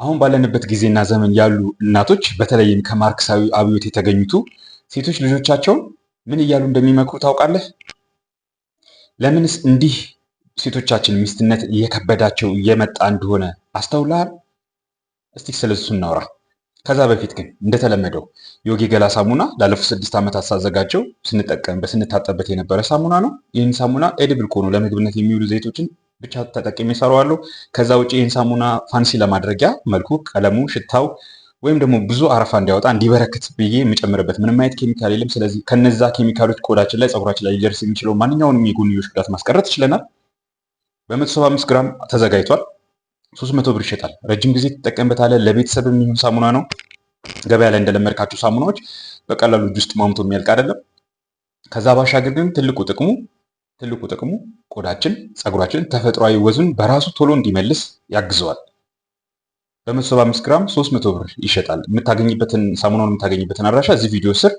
አሁን ባለንበት ጊዜና ዘመን ያሉ እናቶች በተለይም ከማርክሳዊ አብዮት የተገኙቱ ሴቶች ልጆቻቸውን ምን እያሉ እንደሚመክሩ ታውቃለህ? ለምንስ እንዲህ ሴቶቻችን ሚስትነት እየከበዳቸው እየመጣ እንደሆነ አስተውለሃል? እስቲ ስለሱ እናውራ። ከዛ በፊት ግን እንደተለመደው ዮጊ ገላ ሳሙና ላለፉት 6 ዓመታት ሳዘጋጀው ስንታጠበት የነበረ ሳሙና ነው። ይህን ሳሙና ኤድብል ከሆኑ ለምግብነት የሚውሉ ዘይቶችን ብቻ ተጠቅሜ እሰራዋለሁ። ከዛ ውጭ ይህን ሳሙና ፋንሲ ለማድረጊያ መልኩ፣ ቀለሙ፣ ሽታው ወይም ደግሞ ብዙ አረፋ እንዲያወጣ እንዲበረክት ብዬ የምጨምርበት ምንም አይነት ኬሚካል የለም። ስለዚህ ከነዛ ኬሚካሎች ቆዳችን ላይ፣ ፀጉራችን ላይ ሊደርስ የሚችለው ማንኛውንም የጎንዮሽ ጉዳት ማስቀረት ይችለናል። በ175 ግራም ተዘጋጅቷል። 300 ብር ይሸጣል። ረጅም ጊዜ ትጠቀምበታለህ። ለቤተሰብ የሚሆን ሳሙና ነው። ገበያ ላይ እንደለመድካቸው ሳሙናዎች በቀላሉ እጅ ውስጥ ማምቶ የሚያልቅ አይደለም። ከዛ ባሻገር ግን ትልቁ ጥቅሙ ቆዳችን፣ ፀጉራችን ተፈጥሯዊ ወዙን በራሱ ቶሎ እንዲመልስ ያግዘዋል። በ175 ግራም 300 ብር ይሸጣል። ሳሙናውን የምታገኝበትን አድራሻ እዚህ ቪዲዮ ስር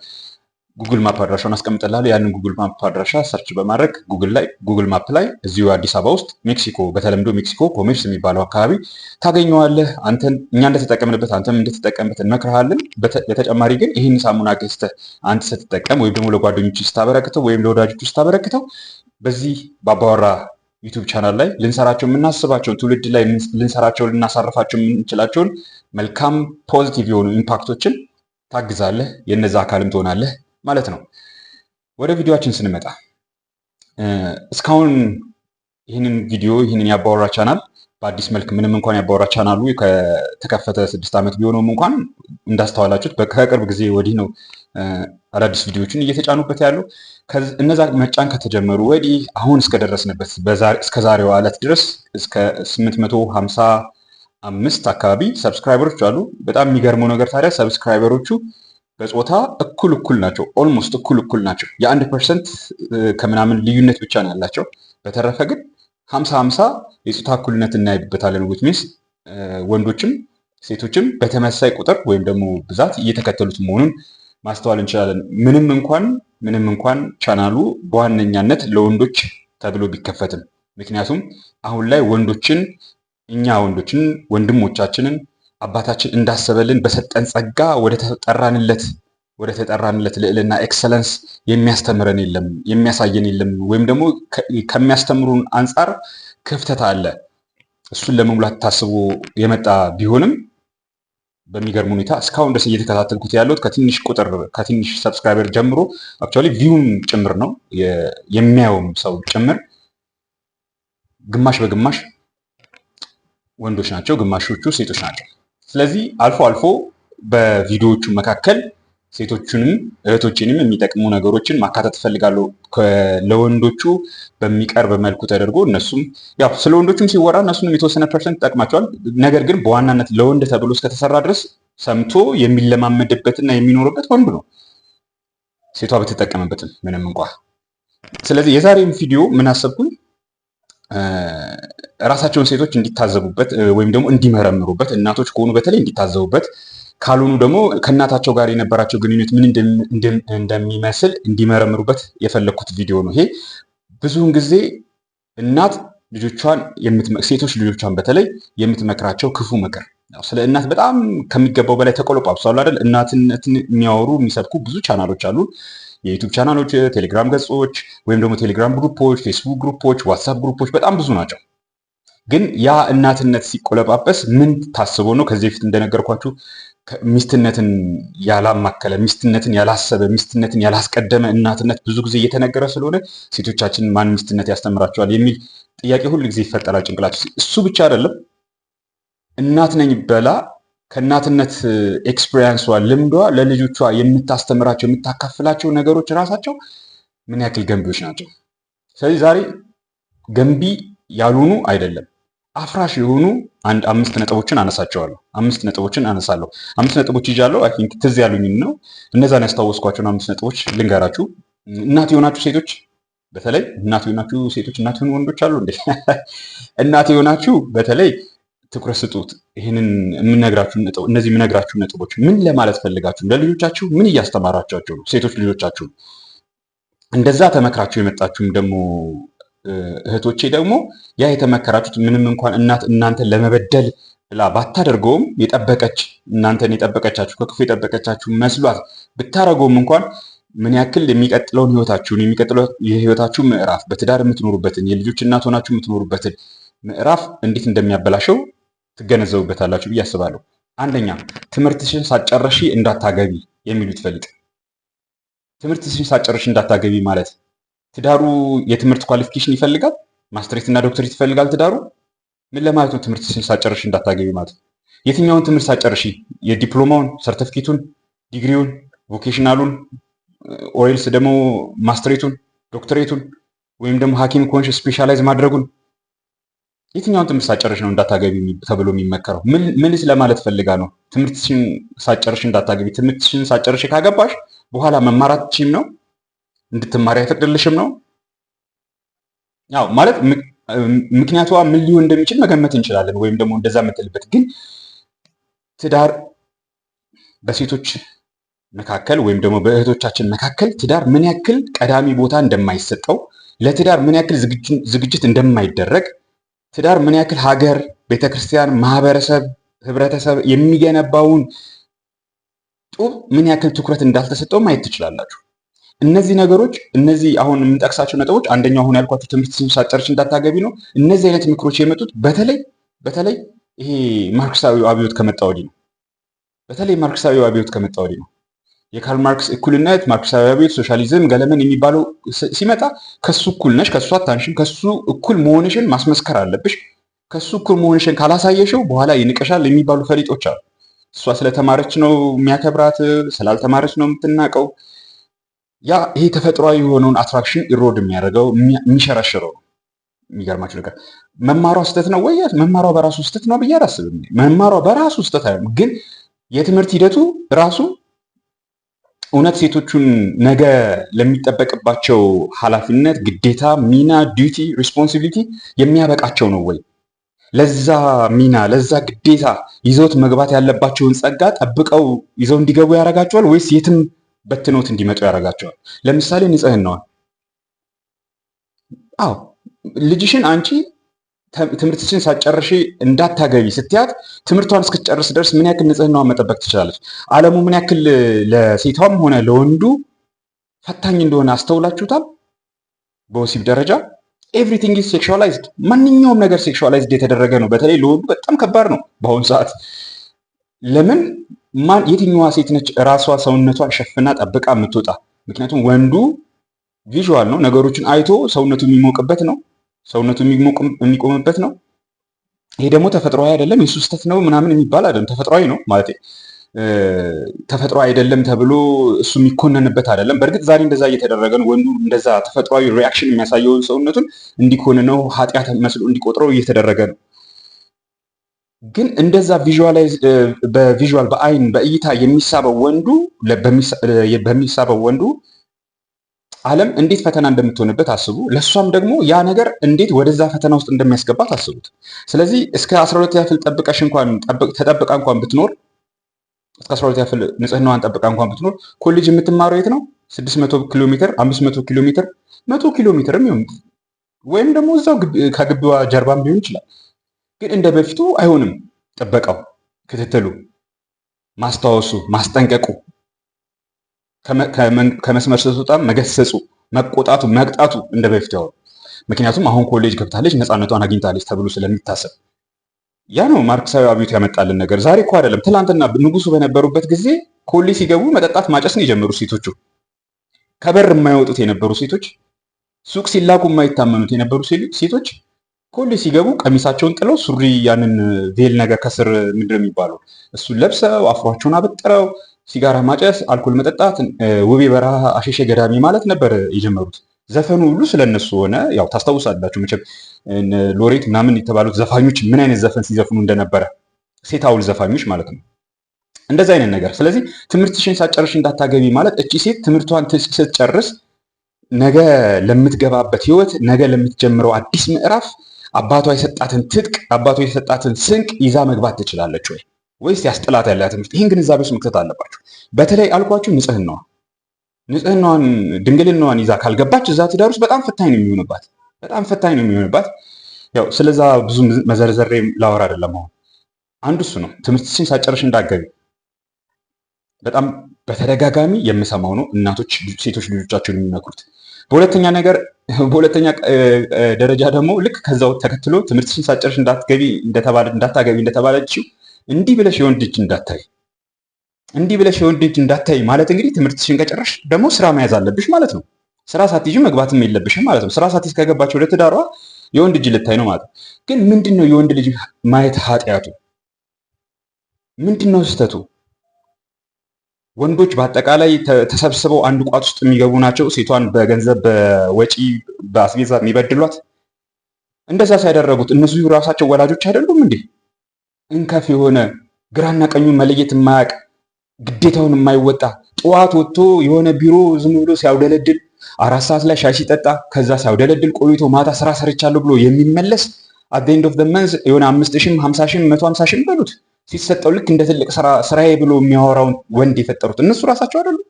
ጉግል ማፕ አድራሻውን አስቀምጥልሃለሁ። ያንን ጉግል ማፕ አድራሻ ሰርች በማድረግ ጉግል ማፕ ላይ እዚሁ አዲስ አበባ ውስጥ ሜክሲኮ፣ በተለምዶ ሜክሲኮ ኮሜርስ የሚባለው አካባቢ ታገኘዋለህ። እኛ እንደተጠቀምንበት አንተም እንደተጠቀምበት እንመክርሃለን። በተጨማሪ ግን ይህን ሳሙና ገዝተህ አንተ ስትጠቀም ወይም ደግሞ ለጓደኞች ስታበረክተው ወይም ለወዳጆች ስታበረክተው በዚህ በአባወራ ዩቲዩብ ቻናል ላይ ልንሰራቸው የምናስባቸውን ትውልድ ላይ ልንሰራቸው ልናሳርፋቸው የምንችላቸውን መልካም ፖዚቲቭ የሆኑ ኢምፓክቶችን ታግዛለህ፣ የነዛ አካልም ትሆናለህ ማለት ነው። ወደ ቪዲዮአችን ስንመጣ እስካሁን ይህንን የአባወራ ቻናል በአዲስ መልክ ምንም እንኳን የአባወራ ቻናሉ ከተከፈተ 6 ዓመት ቢሆነውም እንኳን እንዳስተዋላችሁት ከቅርብ ጊዜ ወዲህ ነው አዳዲስ ቪዲዮዎችን እየተጫኑበት ያለው። እነዛ መጫን ከተጀመሩ ወዲህ አሁን እስከደረስንበት እስከ ዛሬዋ ዕለት ድረስ እስከ 855 አካባቢ ሰብስክራይበሮች አሉ። በጣም የሚገርመው ነገር ታዲያ ሰብስክራይበሮቹ በጾታ እኩል ናቸው። ኦልሞስት እኩል ናቸው። የ1% ከምናምን ልዩነት ብቻ ነው ያላቸው። በተረፈ ግን 50-50 የጾታ እኩልነት እናይበታለን። ዊች ሚንስ ወንዶችም ሴቶችም በተመሳሳይ ቁጥር ወይም ደግሞ ብዛት እየተከተሉት መሆኑን ማስተዋል እንችላለን። ምንም እንኳን ቻናሉ በዋነኛነት ለወንዶች ተብሎ ቢከፈትም፣ ምክንያቱም አሁን ላይ እኛ ወንዶችን ወንድሞቻችንን አባታችን እንዳሰበልን በሰጠን ጸጋ ወደ ተጠራንለት ልዕልና ኤክሰለንስ የሚያስተምረን የለም፣ የሚያሳየን የለም። ወይም ደግሞ ከሚያስተምሩን አንጻር ክፍተት አለ። እሱን ለመሙላት ታስቦ የመጣ ቢሆንም በሚገርም ሁኔታ እስካሁን ድረስ እየተከታተልኩት ያለሁት ከትንሽ ሰብስክራይበር ጀምሮ አክቹዋሊ ቪውም ጭምር ነው የሚያየውም ሰው ጭምር ግማሽ በግማሽ ወንዶች ናቸው፣ ግማሾቹ ሴቶች ናቸው። ስለዚህ አልፎ አልፎ በቪዲዮዎቹ መካከል ሴቶቹንም እህቶችንም የሚጠቅሙ ነገሮችን ማካተት እፈልጋለሁ። ለወንዶቹ በሚቀርብ መልኩ ተደርጎ እነሱም ያው ስለ ወንዶቹም ሲወራ እነሱንም የተወሰነ ፐርሰንት ይጠቅማቸዋል። ነገር ግን በዋናነት ለወንድ ተብሎ እስከተሰራ ድረስ ሰምቶ የሚለማመድበትና የሚኖርበት ወንዱ ነው፣ ሴቷ ብትጠቀምበትም ምንም እንኳ። ስለዚህ የዛሬም ቪዲዮ ምን አሰብኩኝ፣ ራሳቸውን ሴቶች እንዲታዘቡበት ወይም ደግሞ እንዲመረምሩበት፣ እናቶች ከሆኑ በተለይ እንዲታዘቡበት፣ ካልሆኑ ደግሞ ከእናታቸው ጋር የነበራቸው ግንኙነት ምን እንደሚመስል እንዲመረምሩበት የፈለግኩት ቪዲዮ ነው ይሄ። ብዙውን ጊዜ እናት ሴቶች ልጆቿን በተለይ የምትመክራቸው ክፉ ምክር፣ ስለ እናት በጣም ከሚገባው በላይ ተቆለጳጵሷል አይደል? እናትነትን የሚያወሩ የሚሰብኩ ብዙ ቻናሎች አሉ። የዩቲዩብ ቻናሎች፣ ቴሌግራም ገጾች ወይም ደግሞ ቴሌግራም ግሩፖች፣ ፌስቡክ ግሩፖች፣ ዋትሳፕ ግሩፖች በጣም ብዙ ናቸው። ግን ያ እናትነት ሲቆለጳጰስ ምን ታስቦ ነው? ከዚህ በፊት እንደነገርኳችሁ ሚስትነትን ያላማከለ፣ ሚስትነትን ያላሰበ፣ ሚስትነትን ያላስቀደመ እናትነት ብዙ ጊዜ እየተነገረ ስለሆነ ሴቶቻችን ማን ሚስትነት ያስተምራቸዋል የሚል ጥያቄ ሁሉ ጊዜ ይፈጠራል ጭንቅላቸው። እሱ ብቻ አይደለም፣ እናት ነኝ በላ ከእናትነት ኤክስፒሪየንሷ ልምዷ ለልጆቿ የምታስተምራቸው የምታካፍላቸው ነገሮች ራሳቸው ምን ያክል ገንቢዎች ናቸው። ስለዚህ ዛሬ ገንቢ ያልሆኑ አይደለም አፍራሽ የሆኑ 5 ነጥቦችን አነሳቸዋለሁ። 5 ነጥቦችን አነሳለሁ። 5 ነጥቦች ይዣለሁ። አይ ቲንክ ትዝ ያሉኝ ነው እነዛን ያስታወስኳቸውን 5 ነጥቦች ልንገራችሁ። እናት የሆናችሁ ሴቶች፣ በተለይ እናት የሆናችሁ ሴቶች፣ እናት የሆኑ ወንዶች አሉ እንዴ? እናት የሆናችሁ በተለይ ትኩረት ስጡት። እነዚህ የምነግራችሁ ነጥቦች ምን ለማለት ፈልጋችሁ፣ ለልጆቻችሁ ምን እያስተማራቻቸው ነው? ሴቶች ልጆቻችሁ እንደዛ ተመክራችሁ የመጣችሁም ደግሞ እህቶቼ ደግሞ ያ የተመከራችሁት ምንም እንኳን እናት እናንተን ለመበደል ብላ ባታደርገውም የጠበቀች እናንተን የጠበቀቻችሁ ከክፉ የጠበቀቻችሁ መስሏት ብታረገውም እንኳን ምን ያክል የሚቀጥለውን የሚቀጥለው የህይወታችሁ ምዕራፍ በትዳር የምትኖሩበትን የልጆች እናት ሆናችሁ የምትኖሩበትን ምዕራፍ እንዴት እንደሚያበላሸው ትገነዘቡበታላችሁ ብዬ አስባለሁ። አንደኛ ትምህርትሽን ሳትጨርሺ እንዳታገቢ የሚሉት ፈልጥ። ትምህርትሽን ሳትጨርሺ እንዳታገቢ ማለት ትዳሩ የትምህርት ኳሊፊኬሽን ይፈልጋል? ማስትሬት እና ዶክተሬት ይፈልጋል ትዳሩ? ምን ለማለት ነው? ትምህርትሽን ሳትጨርሺ እንዳታገቢ ማለት የትኛውን ትምህርት ሳትጨርሺ? የዲፕሎማውን፣ ሰርተፊኬቱን፣ ዲግሪውን፣ ቮኬሽናሉን ኦይልስ ደግሞ ማስትሬቱን፣ ዶክተሬቱን ወይም ደግሞ ሐኪም ከሆንሽ ስፔሻላይዝ ማድረጉን የትኛውን ትምህርት ሳትጨርሽ ነው እንዳታገቢ ተብሎ የሚመከረው? ምንስ ለማለት ፈልጋ ነው? ትምህርትሽን ሳትጨርሽ እንዳታገቢ። ትምህርትሽን ሳትጨርሽ ካገባሽ በኋላ መማራትሽም ነው እንድትማሪ አይፈቅድልሽም ነው? ያው ማለት ምክንያቷ ምን ሊሆን እንደሚችል መገመት እንችላለን፣ ወይም ደግሞ እንደዛ የምትልበት ግን ትዳር በሴቶች መካከል ወይም ደግሞ በእህቶቻችን መካከል ትዳር ምን ያክል ቀዳሚ ቦታ እንደማይሰጠው፣ ለትዳር ምን ያክል ዝግጅት እንደማይደረግ፣ ትዳር ምን ያክል ሀገር፣ ቤተክርስቲያን፣ ማህበረሰብ፣ ህብረተሰብ የሚገነባውን ጡብ ምን ያክል ትኩረት እንዳልተሰጠው ማየት ትችላላችሁ። እነዚህ ነገሮች እነዚህ አሁን የምንጠቅሳቸው ነጥቦች አንደኛው አሁን ያልኳቸው ትምህርትሽን ሳትጨርሺ እንዳታገቢ ነው። እነዚህ አይነት ምክሮች የመጡት በተለይ ይሄ ማርክሳዊ አብዮት ከመጣ ወዲህ ነው። በተለይ ማርክሳዊ አብዮት ከመጣ ወዲህ ነው። የካርል ማርክስ እኩልነት፣ ማርክሳዊ አብዮት፣ ሶሻሊዝም፣ ገለመን የሚባለው ሲመጣ ከሱ እኩል ነሽ፣ ከሱ አታንሽም፣ ከሱ እኩል መሆንሽን ማስመስከር አለብሽ፣ ከሱ እኩል መሆንሽን ካላሳየሽው በኋላ ይንቀሻል የሚባሉ ፈሊጦች አሉ። እሷ ስለተማረች ነው የሚያከብራት፣ ስላልተማረች ነው የምትናቀው። ይሄ ተፈጥሯዊ የሆነውን አትራክሽን ኢሮድ የሚያደርገው የሚሸረሽረው ነው። የሚገርማችሁ ነገር መማሯ ስህተት ነው ወይ? መማሯ በራሱ ስህተት ነው ብዬ አላስብም። መማሯ በራሱ ስህተት አይደለም፣ ግን የትምህርት ሂደቱ ራሱ እውነት ሴቶቹን ነገ ለሚጠበቅባቸው ኃላፊነት፣ ግዴታ፣ ሚና፣ ዲዩቲ፣ ሪስፖንሲቢሊቲ የሚያበቃቸው ነው ወይ? ለዛ ሚና ለዛ ግዴታ ይዘውት መግባት ያለባቸውን ጸጋ ጠብቀው ይዘው እንዲገቡ ያደርጋቸዋል ወይስ የትም በትኖት እንዲመጡ ያደርጋቸዋል? ለምሳሌ ንጽህናዋን። አዎ ልጅሽን አንቺ ትምህርትሽን ሳትጨርሺ እንዳታገቢ ስትያት ትምህርቷን እስክትጨርስ ድረስ ምን ያክል ንጽህናዋን መጠበቅ ትችላለች? ዓለሙ ምን ያክል ለሴቷም ሆነ ለወንዱ ፈታኝ እንደሆነ አስተውላችሁታል? በወሲብ ደረጃ ኤቭሪቲንግ ኢዝ ሴክሹዋላይዝድ። ማንኛውም ነገር ሴክሹዋላይዝድ የተደረገ ነው። በተለይ ለወንዱ በጣም ከባድ ነው በአሁኑ ሰዓት። ለምን የትኛዋ ሴት ነች ራሷ ሰውነቷን ሸፍና ጠብቃ የምትወጣ? ምክንያቱም ወንዱ ቪዥዋል ነው፣ ነገሮችን አይቶ ሰውነቱ የሚሞቅበት ነው፣ ሰውነቱ የሚቆምበት ነው። ይሄ ደግሞ ተፈጥሯዊ አይደለም፣ የሱ ስህተት ነው ምናምን የሚባል አይደለም። ተፈጥሯዊ ነው ማለት ተፈጥሮ አይደለም ተብሎ እሱ የሚኮነንበት አይደለም። በእርግጥ ዛሬ እንደዛ እየተደረገ ነው። ወንዱ እንደዛ ተፈጥሯዊ ሪያክሽን የሚያሳየውን ሰውነቱን እንዲኮንነው ኃጢአት መስሎ እንዲቆጥረው እየተደረገ ነው። ግን እንደዛ በቪዥዋል በአይን በእይታ በሚሳበው ወንዱ ዓለም እንዴት ፈተና እንደምትሆንበት አስቡ። ለእሷም ደግሞ ያ ነገር እንዴት ወደዛ ፈተና ውስጥ እንደሚያስገባት አስቡት። ስለዚህ እስከ 12 ያክል ተጠብቃ እንኳን ብትኖር እስከ 12 ያክል ንጽህናዋን ጠብቃ እንኳን ብትኖር ኮሌጅ የምትማረው የት ነው? 600 ኪሎ ሜትር፣ 500 ኪሎ ሜትር፣ 100 ኪሎ ሜትርም ይሁን ወይም ደግሞ እዛው ከግቢዋ ጀርባም ሊሆን ይችላል። ግን እንደ በፊቱ አይሆንም። ጥበቃው፣ ክትትሉ፣ ማስታወሱ፣ ማስጠንቀቁ፣ ከመስመር ስትወጣ መገሰጹ፣ መቆጣቱ፣ መቅጣቱ እንደ በፊቱ ያው። ምክንያቱም አሁን ኮሌጅ ገብታለች፣ ነፃነቷን አግኝታለች ተብሎ ስለሚታሰብ ያ ነው ማርክሳዊ አብዮት ያመጣልን ነገር። ዛሬ እኮ አይደለም፣ ትናንትና ንጉሱ በነበሩበት ጊዜ ኮሌጅ ሲገቡ መጠጣት ማጨስ ነው የጀመሩ ሴቶቹ። ከበር የማይወጡት የነበሩ ሴቶች፣ ሱቅ ሲላኩ የማይታመኑት የነበሩ ሴቶች ኮሌጅ ሲገቡ ቀሚሳቸውን ጥለው ሱሪ ያንን ቬል ነገር ከስር ምንድን የሚባለው እሱን ለብሰው አፍሯቸውን አበጥረው ሲጋራ ማጨስ፣ አልኮል መጠጣት፣ ውቤ በረሃ አሸሼ ገዳሚ ማለት ነበር የጀመሩት። ዘፈኑ ሁሉ ስለነሱ ሆነ። ያው ታስታውሳላችሁ መቼም ሎሬት ምናምን የተባሉት ዘፋኞች ምን አይነት ዘፈን ሲዘፍኑ እንደነበረ፣ ሴት አውል ዘፋኞች ማለት ነው። እንደዚህ አይነት ነገር። ስለዚህ ትምህርትሽን ሳትጨርሽ እንዳታገቢ ማለት እቺ ሴት ትምህርቷን ስትጨርስ ነገ ለምትገባበት ህይወት፣ ነገ ለምትጀምረው አዲስ ምዕራፍ አባቷ የሰጣትን ትጥቅ፣ አባቷ የሰጣትን ስንቅ ይዛ መግባት ትችላለች ወይ ወይስ ያስጥላት ያለ ትምህርት? ይህን ግንዛቤ ውስጥ መክተት አለባችሁ። በተለይ አልኳችሁ ንጽህናዋን ድንግልናዋን ይዛ ካልገባች እዛ ትዳር ውስጥ በጣም ፈታኝ ነው የሚሆንባት። ያው ስለዛ ብዙ መዘርዘሬ ላወራ አይደለም አሁን። አንዱ እሱ ነው። ትምህርትሽን ሳጨርሽ እንዳትገቢ በጣም በተደጋጋሚ የምሰማው ነው እናቶች ሴቶች ልጆቻቸውን የሚመክሩት። በሁለተኛ ደረጃ ደግሞ ልክ ከዛው ተከትሎ ትምህርትሽን ሳጨርሽ እንዳታገቢ እንደተባለችው እንዲህ ብለሽ የወንድ ልጅ እንዳታይ ማለት እንግዲህ ትምህርትሽን ከጨረሽ ደግሞ ስራ መያዝ አለብሽ ማለት ነው። ስራ ሳትይዥ መግባትም የለብሽም ማለት ነው። ስራ ሳትይዝ ከገባች ወደ ትዳሯ የወንድ እጅ ልታይ ነው ማለት ነው። ግን ምንድነው የወንድ ልጅ ማየት ኃጢአቱ? ምንድነው ስህተቱ? ወንዶች በአጠቃላይ ተሰብስበው አንድ ቋት ውስጥ የሚገቡ ናቸው። ሴቷን በገንዘብ በወጪ በአስቤዛ የሚበድሏት። እንደዛ ሲያደረጉት እነሱ ራሳቸው ወላጆች አይደሉም እንዴ? እንከፍ የሆነ ግራና ቀኙን መለየት የማያውቅ ግዴታውን የማይወጣ ጠዋት ወጥቶ የሆነ ቢሮ ዝም ብሎ ሲያውደለድል 4 ሰዓት ላይ ሻይ ሲጠጣ ከዛ ሲያውደለድል ቆይቶ ማታ ስራ ሰርቻለሁ ብሎ የሚመለስ አት ኤንድ ኦፍ ዘ መንዝ የሆነ 5000 50,000 150,000 በሉት ሲሰጠው ልክ እንደ ትልቅ ስራዬ ብሎ የሚያወራውን ወንድ የፈጠሩት እነሱ ራሳቸው አይደሉም?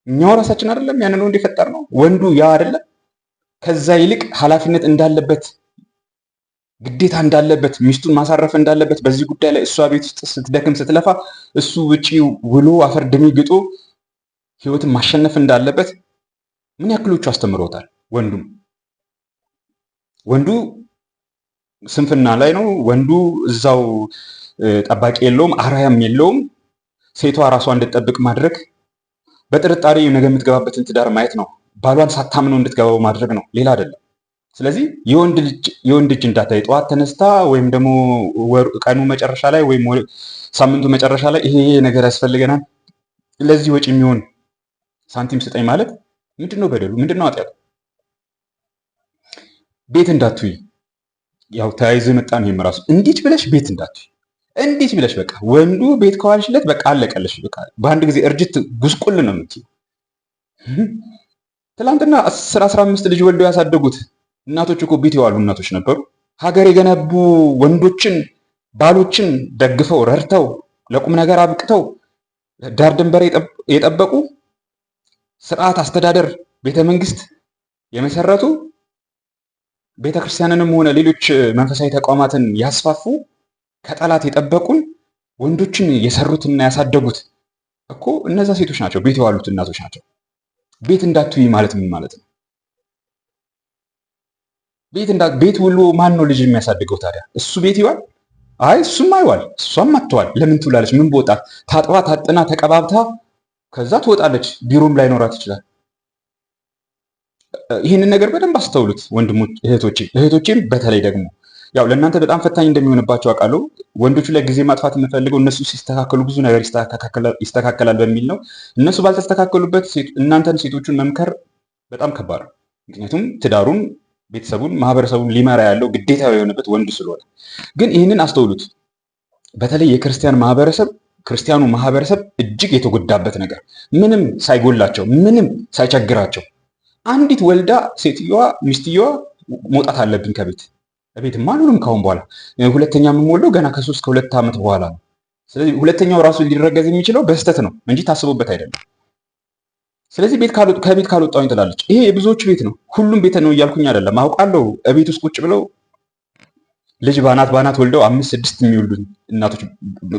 እኛው ራሳችን አይደለም ያንን ወንድ የፈጠር ነው? ወንዱ ያ አይደለም? ከዛ ይልቅ ኃላፊነት እንዳለበት ግዴታ እንዳለበት ሚስቱን ማሳረፍ እንዳለበት በዚህ ጉዳይ ላይ እሷ ቤት ውስጥ ስትደክም ስትለፋ እሱ ውጪ ውሎ አፈር ድሜ ግጦ ህይወትን ማሸነፍ እንዳለበት ምን ያክሎቹ አስተምረውታል? ወንዱ ስንፍና ላይ ነው። ወንዱ እዛው ጠባቂ የለውም፣ አራያም የለውም። ሴቷ ራሷ እንድትጠብቅ ማድረግ፣ በጥርጣሬ ነገ የምትገባበትን ትዳር ማየት ነው። ባሏን ሳታምነው እንድትገባው ማድረግ ነው፣ ሌላ አይደለም። ስለዚህ የወንድ እጅ እንዳታይ ጠዋት ተነስታ ወይም ደግሞ ቀኑ መጨረሻ ላይ ወይም ሳምንቱ መጨረሻ ላይ ይሄ ነገር ያስፈልገናል፣ ለዚህ ወጪ የሚሆን ሳንቲም ስጠኝ ማለት ምንድነው? በደሉ ምንድነው? ኃጢአቱ? ቤት እንዳትይ ያው ተያይዞ መጣን። ይሄም ራሱ እንዴት ብለሽ ቤት እንዳትይ እንዴት ብለሽ በቃ ወንዱ ቤት ከዋልሽለት በቃ አለቀለሽ። በቃ በአንድ ጊዜ እርጅት ጉስቁል ነው የምትይው። ትላንትና 10-15 ልጅ ወልደው ያሳደጉት እናቶች እኮ ቤት የዋሉ እናቶች ነበሩ። ሀገር የገነቡ ወንዶችን ባሎችን ደግፈው ረድተው ለቁም ነገር አብቅተው ዳር ድንበር የጠበቁ ስርዓት አስተዳደር ቤተ መንግስት የመሰረቱ ቤተክርስቲያንንም ሆነ ሌሎች መንፈሳዊ ተቋማትን ያስፋፉ ከጠላት የጠበቁን ወንዶችን የሰሩትና ያሳደጉት እኮ እነዛ ሴቶች ናቸው። ቤት የዋሉት እናቶች ናቸው። ቤት እንዳትይ ማለት ምን ማለት ነው? ቤት ውሎ ማን ነው ልጅ የሚያሳድገው ታዲያ? እሱ ቤት ይዋል? አይ እሱም አይዋል፣ እሷም አትዋል። ለምን ትውላለች? ምን በወጣት ታጥባ ታጥና ተቀባብታ ከዛ ትወጣለች። ቢሮም ላይኖራት ይችላል። ይህንን ነገር በደንብ አስተውሉት ወንድሞች፣ እህቶቼም በተለይ ደግሞ ያው ለእናንተ በጣም ፈታኝ እንደሚሆንባቸው አውቃለሁ። ወንዶቹ ላይ ጊዜ ማጥፋት የምፈልገው እነሱ ሲስተካከሉ ብዙ ነገር ይስተካከላል በሚል ነው። እነሱ ባልተስተካከሉበት እናንተን ሴቶቹን መምከር በጣም ከባድ ነው። ምክንያቱም ትዳሩን፣ ቤተሰቡን፣ ማህበረሰቡን ሊመራ ያለው ግዴታ የሆነበት ወንዱ ስለሆነ። ግን ይህንን አስተውሉት። በተለይ ክርስቲያኑ ማህበረሰብ እጅግ የተጎዳበት ነገር ምንም ሳይጎላቸው ምንም ሳይቸግራቸው አንዲት ወልዳ ሴትዮዋ ሚስትየዋ መውጣት አለብኝ ከቤትማ አልሆንም ካሁን በኋላ ሁለተኛ የምንወልደው ገና ከ2 ዓመት በኋላ ነው። ስለዚህ ሁለተኛው ራሱ ሊረገዝ የሚችለው በስህተት ነው እንጂ ታስቦበት አይደለም። ስለዚህ ከቤት ካልወጣሁኝ ትላለች። ይሄ የብዙዎች ቤት ነው። ሁሉም ቤት ነው እያልኩኝ አይደለም። አውቃለሁ እቤት ውስጥ ቁጭ ብለው ልጅ ባናት ወልደው 5-6 የሚወልዱ እናቶች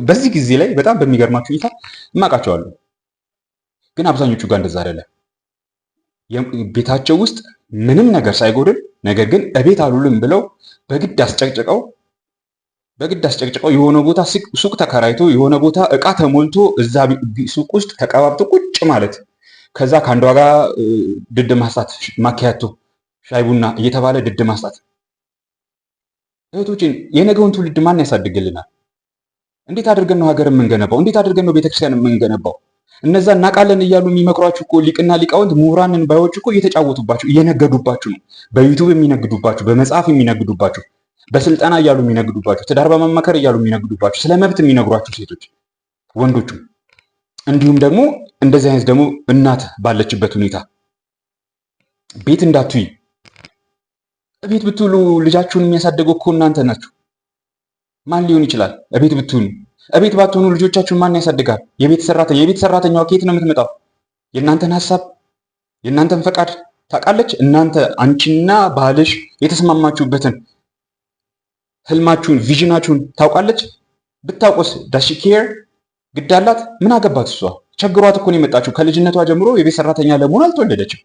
በዚህ ጊዜ ላይ በጣም በሚገርማችሁ ሁኔታ እማውቃቸዋለሁ። ግን አብዛኞቹ ጋር እንደዛ አይደለም። ቤታቸው ውስጥ ምንም ነገር ሳይጎድል ነገር ግን እቤት አሉልም ብለው በግድ አስጨቅጭቀው የሆነ ቦታ ሱቅ ተከራይቶ የሆነ ቦታ እቃ ተሞልቶ እዛ ሱቅ ውስጥ ተቀባብቶ ቁጭ ማለት፣ ከዛ ከአንዷ ጋር ድድ ማስጣት፣ ማኪያቶ ሻይ ቡና እየተባለ ድድ ማስጣት። እህቶችን የነገውን ትውልድ ማን ያሳድግልናል? እንዴት አድርገን ነው ሀገር የምንገነባው? እንዴት አድርገን ነው ቤተክርስቲያን የምንገነባው? እነዛ እናውቃለን እያሉ የሚመክሯችሁ እኮ ሊቅና ሊቃውንት ምሁራንን ባዮች እኮ እየተጫወቱባችሁ እየነገዱባችሁ ነው። በዩቱብ የሚነግዱባችሁ፣ በመጽሐፍ የሚነግዱባችሁ፣ በስልጠና እያሉ የሚነግዱባችሁ፣ ትዳር በመመከር እያሉ የሚነግዱባችሁ፣ ስለ መብት የሚነግሯችሁ ሴቶች ወንዶቹ። እንዲሁም ደግሞ እንደዚህ አይነት ደግሞ እናት ባለችበት ሁኔታ ቤት እንዳትይ። ቤት ብትውሉ ልጃችሁን የሚያሳድገው እኮ እናንተ ናችሁ። ማን ሊሆን ይችላል? ቤት ብትውሉ። ቤት ባትሆኑ ልጆቻችሁን ማን ያሳድጋል? የቤት ሰራተኛዋ ከየት ነው የምትመጣው? የእናንተን ሀሳብ የእናንተን ፈቃድ ታውቃለች? እናንተ አንቺና ባልሽ የተስማማችሁበትን ህልማችሁን ቪዥናችሁን ታውቃለች? ብታውቁስ ዳሽ ኬር ግድ አላት? ምን አገባት እሷ? ቸግሯት እኮ ነው የመጣችው። ከልጅነቷ ጀምሮ የቤት ሰራተኛ ለመሆን አልተወለደችም።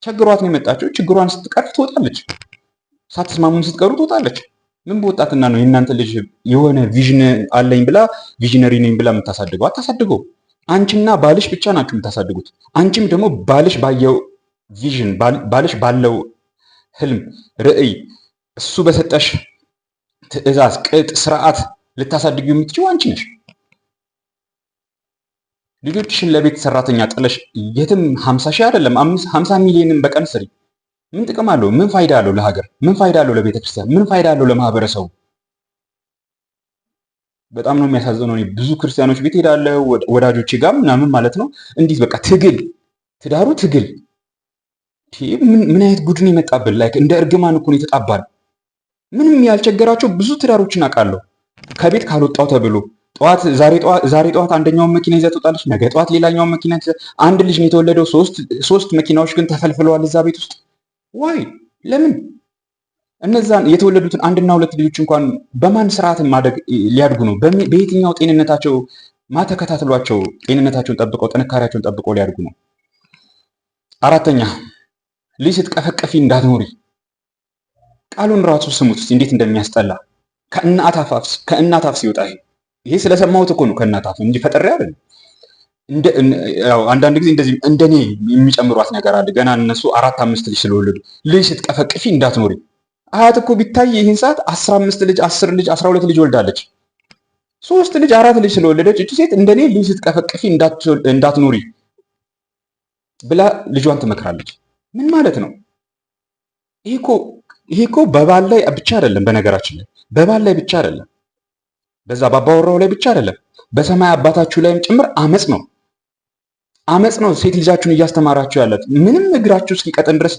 ቸግሯት ነው የመጣችው። ችግሯን ስትቀርፍ ትወጣለች። ሳትስማሙም ስትቀሩ ትወጣለች። ምን በወጣትና ነው የእናንተ ልጅ የሆነ ቪዥን አለኝ ብላ ቪዥነሪ ነኝ ብላ የምታሳድገው? አታሳድገው። አንቺና ባልሽ ብቻ ናችሁ የምታሳድጉት። አንቺም ደግሞ ባልሽ ባየው ቪዥን፣ ባልሽ ባለው ህልም፣ ርዕይ፣ እሱ በሰጠሽ ትዕዛዝ፣ ቅጥ፣ ስርዓት ልታሳድጊው የምትችው አንቺ ነሽ። ልጆችሽን ለቤት ሰራተኛ ጥለሽ የትም 50 ሺህ አይደለም 50 ሚሊዮንን በቀን ስሪ። ምን ጥቅም አለው? ምን ፋይዳ አለው ለሀገር? ምን ፋይዳ አለው ለቤተ ክርስቲያን? ምን ፋይዳ አለው ለማህበረሰቡ? በጣም ነው የሚያሳዝነው። እኔ ብዙ ክርስቲያኖች ቤት ሄዳለሁ ወዳጆቼ ጋር ምናምን ማለት ነው። እንዲህ በቃ ትግል፣ ትዳሩ ትግል። ምን አይነት ቡድን የመጣብን? ላይክ እንደ እርግማን እኮ ነው የተጣባን። ምንም ያልቸገራቸው ብዙ ትዳሮችን አውቃለሁ። ከቤት ካልወጣው ተብሎ ዛሬ ጠዋት አንደኛውን መኪና ይዘህ ትወጣለች፣ ነገ ጠዋት ሌላኛውን መኪና ይዘህ። አንድ ልጅ ነው የተወለደው፣ ሶስት መኪናዎች ግን ተፈልፍለዋል እዛ ቤት ውስጥ። ዋይ ለምን? እነዛን የተወለዱትን አንድና ሁለት ልጆች እንኳን በማን ስርዓት ማደግ ሊያድጉ ነው? በየትኛው ጤንነታቸው ማተከታትሏቸው ጤንነታቸውን ጠብቀው ጥንካሬያቸውን ጠብቀው ሊያድጉ ነው? አራተኛ ልጅ ስትቀፈቀፊ እንዳትኖሪ። ቃሉን ራሱ ስሙት እንዴት እንደሚያስጠላ። ከእናት አፍ ሲወጣ ይሄ ስለሰማሁት እኮ ነው። ከእናት አፍ እንጂ ፈጠሬ አይደለም። አንዳንድ ጊዜ እንደዚህ እንደኔ የሚጨምሯት ነገር አለ። ገና እነሱ 4-5 ልጅ ስለወለዱ ልጅ ስትቀፈቅፊ እንዳትኖሪ። አያት እኮ ቢታይ ይህን ሰዓት 15 ልጅ 10 ልጅ 12 ልጅ ወልዳለች። 3 ልጅ 4 ልጅ ስለወለደች እቺ ሴት እንደኔ ልጅ ስትቀፈቅፊ እንዳትኖሪ ብላ ልጇን ትመክራለች። ምን ማለት ነው? ይሄ እኮ በባል ላይ ብቻ አይደለም። በነገራችን ላይ በባል ላይ ብቻ አይደለም፣ በዛ ባባወራው ላይ ብቻ አይደለም፣ በሰማይ አባታችሁ ላይም ጭምር አመጽ ነው። ሴት ልጃችሁን እያስተማራችሁ ያለት ምንም እግራችሁ እስኪቀጥን ድረስ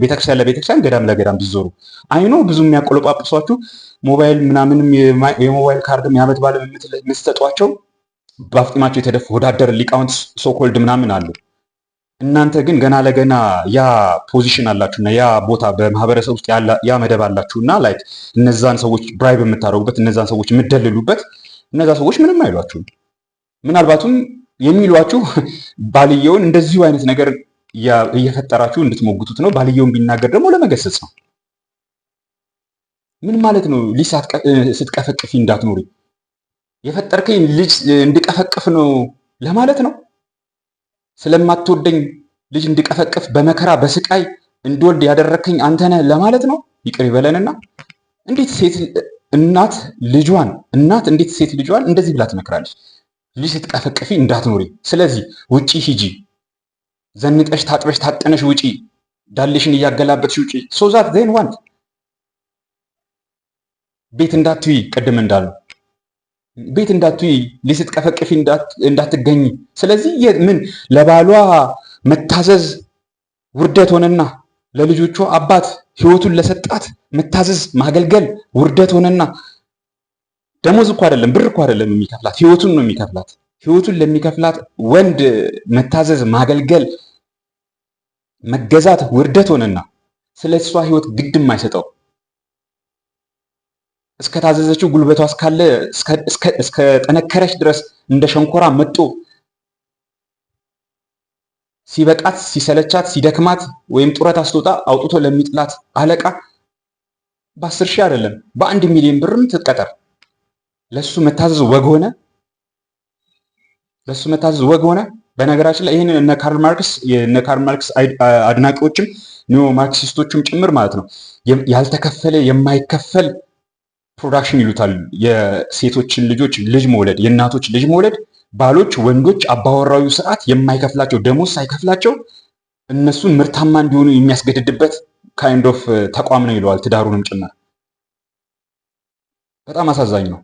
ቤተክርስቲያን ለቤተክርስቲያን ገዳም ለገዳም ብትዞሩ አይኖ ብዙ የሚያቆለጳጵሷችሁ ሞባይል ምናምንም የሞባይል ካርድም የዓመት ባለ የምትሰጧቸው በአፍጢማቸው የተደፉ ወዳደር ሊቃውንት ሶኮልድ ምናምን አሉ። እናንተ ግን ገና ለገና ያ ፖዚሽን አላችሁና ያ ቦታ በማህበረሰብ ውስጥ ያ መደብ አላችሁና ላይክ እነዛን ሰዎች ብራይብ የምታደርጉበት እነዛን ሰዎች የምትደልሉበት እነዛ ሰዎች ምንም አይሏችሁም። ምናልባቱም የሚሏችሁ ባልየውን እንደዚሁ አይነት ነገር እየፈጠራችሁ እንድትሞግቱት ነው። ባልየውን ቢናገር ደግሞ ለመገሰጽ ነው። ምን ማለት ነው? ልጅ ስትቀፈቅፊ እንዳትኖሪ የፈጠርከኝ ልጅ እንድቀፈቅፍ ነው ለማለት ነው? ስለማትወደኝ ልጅ እንድቀፈቅፍ በመከራ በስቃይ እንድወልድ ያደረከኝ አንተ ነህ ለማለት ነው? ይቅር ይበለንና እንዴት እናት እንዴት ሴት ልጇን እንደዚህ ብላ ትመክራለች? ልጅ ስትቀፈቅፊ እንዳትኖሪ፣ ስለዚህ ውጪ ሂጂ፣ ዘንጠሽ ታጥበሽ ታጠነሽ ውጪ፣ ዳሌሽን እያገላበጥሽ ውጪ። ሶዛት ዜን ዋንት ቤት እንዳትይ፣ ቅድም እንዳሉ ቤት እንዳትይ፣ ልጅ ስትቀፈቅፊ እንዳትገኝ። ስለዚህ ምን ለባሏ መታዘዝ ውርደት ሆነና ለልጆቿ አባት ህይወቱን ለሰጣት መታዘዝ ማገልገል ውርደት ሆነና ደሞዝ እኮ አይደለም ብር እኮ አይደለም የሚከፍላት፣ ህይወቱን ነው የሚከፍላት። ህይወቱን ለሚከፍላት ወንድ መታዘዝ ማገልገል መገዛት ውርደት ሆነና ስለ እሷ ህይወት ግድ የማይሰጠው እስከታዘዘችው ጉልበቷ እስካለ እስከ ጠነከረች ድረስ እንደ ሸንኮራ መጦ ሲበቃት ሲሰለቻት ሲደክማት ወይም ጡረታ ስትወጣ አውጥቶ ለሚጥላት አለቃ በ10 ሺህ አይደለም በ1 ሚሊዮን ብርም ትቀጠር ለሱ መታዘዝ ወግ ሆነ። በነገራችን ላይ ይህንን እነ ካርል ማርክስ አድናቂዎችም ኒዮ ማርክሲስቶችም ጭምር ማለት ነው ያልተከፈለ የማይከፈል ፕሮዳክሽን ይሉታል። የሴቶችን ልጅ መውለድ፣ የእናቶች ልጅ መውለድ ባሎች ወንዶች አባወራዊ ስርዓት የማይከፍላቸው ደሞዝ ሳይከፍላቸው እነሱን ምርታማ እንዲሆኑ የሚያስገድድበት ካይንድ ኦፍ ተቋም ነው ይለዋል፣ ትዳሩንም ጭምር። በጣም አሳዛኝ ነው።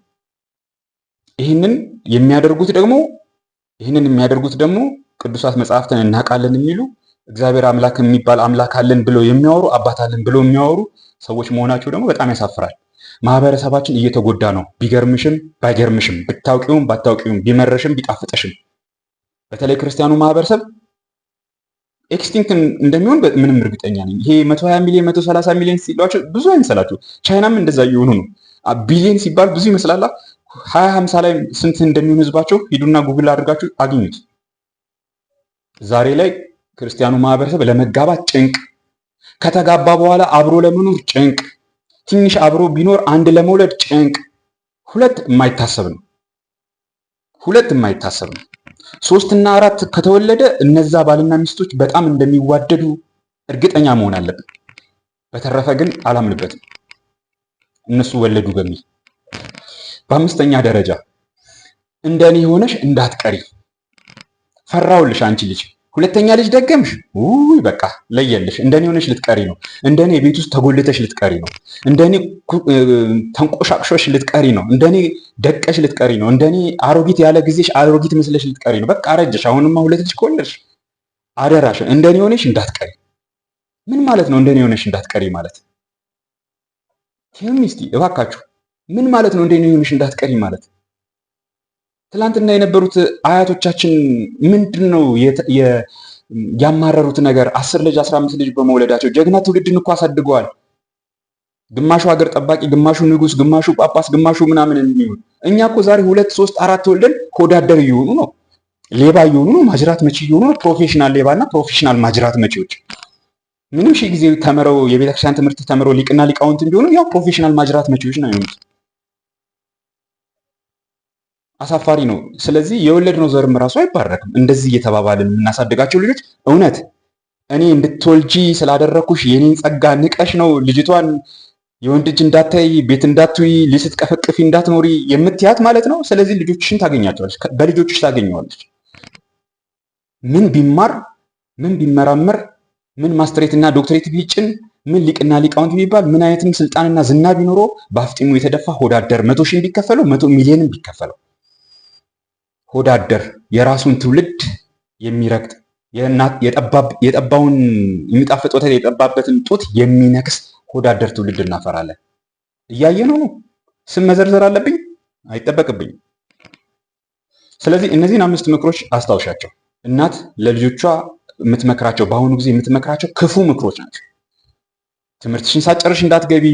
ይህንን የሚያደርጉት ደግሞ ቅዱሳት መጽሐፍትን እናውቃለን የሚሉ እግዚአብሔር አምላክ የሚባል አምላክ አለን ብለው የሚያወሩ አባት አለን ብለው የሚያወሩ ሰዎች መሆናቸው ደግሞ በጣም ያሳፍራል። ማህበረሰባችን እየተጎዳ ነው። ቢገርምሽም ባይገርምሽም፣ ብታውቂውም ባታውቂውም፣ ቢመረሽም ቢጣፍጠሽም በተለይ ክርስቲያኑ ማህበረሰብ ኤክስቲንክት እንደሚሆን ምንም እርግጠኛ ነኝ። ይሄ 120 ሚሊዮን 130 ሚሊዮን ሲሏቸው ብዙ አይመስላችሁ። ቻይናም እንደዛ እየሆኑ ነው። ቢሊዮን ሲባል ብዙ ይመስላል። 2050 ላይ ስንት እንደሚሆን ህዝባቸው ሂዱና ጉግል አድርጋችሁ አግኙት። ዛሬ ላይ ክርስቲያኑ ማህበረሰብ ለመጋባት ጭንቅ፣ ከተጋባ በኋላ አብሮ ለመኖር ጭንቅ፣ ትንሽ አብሮ ቢኖር አንድ ለመውለድ ጭንቅ። ሁለት የማይታሰብ ነው። ሶስትና አራት ከተወለደ እነዛ ባልና ሚስቶች በጣም እንደሚዋደዱ እርግጠኛ መሆን አለብን። በተረፈ ግን አላምንበትም እነሱ ወለዱ በሚል። በአምስተኛ ደረጃ እንደኔ ሆነሽ እንዳትቀሪ። ፈራውልሽ አንቺ ልጅ፣ ሁለተኛ ልጅ ደገምሽ፣ ውይ በቃ ለየልሽ። እንደኔ ሆነሽ ልትቀሪ ነው። እንደኔ ቤት ውስጥ ተጎልተሽ ልትቀሪ ነው። እንደኔ ተንቆሻቅሾሽ ልትቀሪ ነው። እንደኔ ደቀሽ ልትቀሪ ነው። እንደኔ አሮጊት ያለ ጊዜሽ አሮጊት መስለሽ ልትቀሪ ነው። በቃ አረጀሽ። አሁንማ ሁለት ልጅ ከወለድሽ አደራሽን እንደኔ ሆነሽ እንዳትቀሪ። ምን ማለት ነው እንደኔ ሆነሽ እንዳትቀሪ ማለት? እስቲ እባካችሁ ምን ማለት ነው እንደኔ ሆነሽ እንዳትቀሪ ማለት? ትላንትና የነበሩት አያቶቻችን ምንድን ነው ያማረሩት ነገር? 10 ልጅ 15 ልጅ በመውለዳቸው ጀግና ትውልድን እኮ አሳድገዋል። ግማሹ ሀገር ጠባቂ፣ ግማሹ ንጉስ፣ ግማሹ ጳጳስ፣ ግማሹ ምናምን የሚሆን። እኛ እኮ ዛሬ 2 3 4 ወልደን ሆዳደር እየሆኑ ነው፣ ሌባ እየሆኑ ነው፣ ማጅራት መቺ እየሆኑ ነው። ፕሮፌሽናል ሌባና ፕሮፌሽናል ማጅራት መቺዎች ምንም ሺህ ጊዜ ተምረው የቤተክርስቲያን ትምህርት ተምረው ሊቅና ሊቃውንት ቢሆኑ ያው ፕሮፌሽናል ማጅራት መቺዎች ነው የሚሆኑት። አሳፋሪ ነው። ስለዚህ የወለድነው ዘርም ራሱ አይባረክም። እንደዚህ እየተባባልን የምናሳድጋቸው ልጆች እውነት እኔ እንድትወልጂ ስላደረኩሽ የኔን ጸጋ ንቀሽ ነው ልጅቷን የወንድ እጅ እንዳታይ ቤት እንዳትይ ሊስት ቀፈቅፊ እንዳትኖሪ የምትያት ማለት ነው። ስለዚህ ልጆችሽን ታገኛቸዋለች፣ በልጆችሽ ታገኘዋለች። ምን ቢማር ምን ቢመራመር ምን ማስትሬት እና ዶክትሬት ቢጭን ምን ሊቅና ሊቃውንት ቢባል ምን አይነትም ስልጣንና ዝና ቢኖሮ በአፍጢሙ የተደፋ ሆዳደር 100 ሺህ ቢከፈለው 100 ሚሊዮንም ቢከፈለው ሆዳደር የራሱን ትውልድ የሚረግጥ የጠባውን የሚጣፍጥ ወተት የጠባበትን ጡት የሚነክስ ሆዳደር ትውልድ እናፈራለን። እያየነው ነው። ስም መዘርዘር አለብኝ? አይጠበቅብኝም። ስለዚህ እነዚህን 5 ምክሮች አስታውሻቸው። እናት ለልጆቿ የምትመክራቸው በአሁኑ ጊዜ የምትመክራቸው ክፉ ምክሮች ናቸው። ትምህርትሽን ሳጨርሽ እንዳትገቢ፣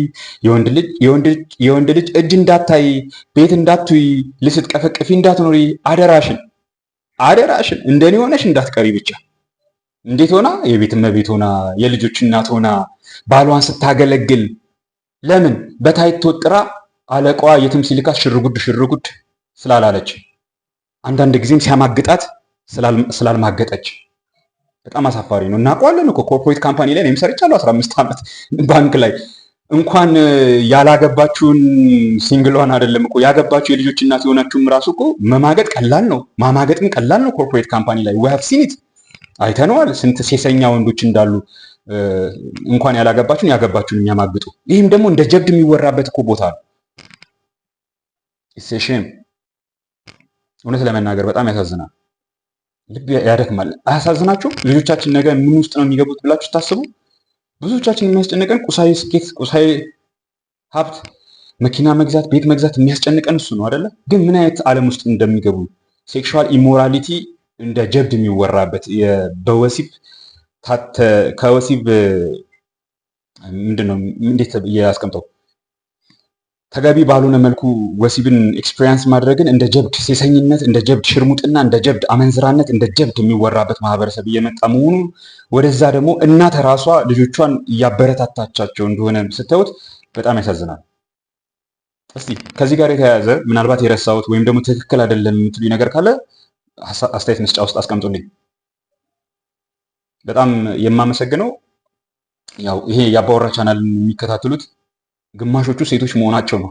የወንድ ልጅ እጅ እንዳታይ፣ ቤት እንዳትይ፣ ልስት ቀፈቅፊ እንዳትኖሪ፣ አደራሽን እንደኔ ሆነሽ እንዳትቀሪ ብቻ። እንዴት ሆና? የቤት እመቤት ሆና፣ የልጆች እናት ሆና ባሏን ስታገለግል፣ ለምን በታይት ተወጥራ አለቃዋ የትም ሲልካት ሽርጉድ ስላላለች፣ አንዳንድ ጊዜም ሲያማግጣት ስላልማገጠች። በጣም አሳፋሪ ነው። እናውቀዋለን እኮ ኮርፖሬት ካምፓኒ ላይ እኔም ሰርቻለሁ 15 ዓመት ባንክ ላይ። እንኳን ያላገባችሁን ሲንግሏን አይደለም እኮ ያገባችሁ የልጆች እናት የሆናችሁም ራሱ እኮ መማገጥ ቀላል ነው፣ ማማገጥም ቀላል ነው። ኮርፖሬት ካምፓኒ ላይ we have seen it አይተነዋል። ስንት ሴሰኛ ወንዶች እንዳሉ እንኳን ያላገባችሁን ያገባችሁን የሚያማግጡ። ይህም ደግሞ እንደ ጀብድ የሚወራበት እኮ ቦታ ነው። ሴሽን እውነት ለመናገር በጣም ያሳዝናል፣ ልብ ያደክማል። አያሳዝናችሁ? ልጆቻችን ነገ ምን ውስጥ ነው የሚገቡት ብላችሁ ታስቡ። ብዙዎቻችን የሚያስጨንቀን ቁሳዊ ስኬት፣ ቁሳዊ ሀብት፣ መኪና መግዛት፣ ቤት መግዛት የሚያስጨንቀን እሱ ነው አይደለ? ግን ምን አይነት ዓለም ውስጥ እንደሚገቡ ሴክሹዋል ኢሞራሊቲ እንደ ጀብድ የሚወራበት በወሲብ ከወሲብ ምንድነው እንዴት ያስቀምጠው ተገቢ ባልሆነ መልኩ ወሲብን ኤክስፔሪንስ ማድረግን እንደ ጀብድ፣ ሴሰኝነት እንደ ጀብድ፣ ሽርሙጥና እንደ ጀብድ፣ አመንዝራነት እንደ ጀብድ የሚወራበት ማህበረሰብ እየመጣ መሆኑ፣ ወደዛ ደግሞ እናት ራሷ ልጆቿን እያበረታታቻቸው እንደሆነ ስታዩት በጣም ያሳዝናል። እስቲ ከዚህ ጋር የተያያዘ ምናልባት የረሳሁት ወይም ደግሞ ትክክል አይደለም የምትሉኝ ነገር ካለ አስተያየት መስጫ ውስጥ አስቀምጡልኝ። በጣም የማመሰግነው ያው ይሄ የአባወራ ቻናልን የሚከታተሉት ግማሾቹ ሴቶች መሆናቸው ነው።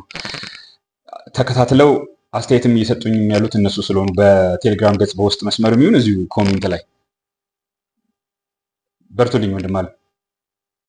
ተከታትለው አስተያየትም እየሰጡኝ ያሉት እነሱ ስለሆኑ በቴሌግራም ገጽ በውስጥ መስመር የሚሆን እዚሁ ኮሜንት ላይ በርቱልኝ ወንድም አለ።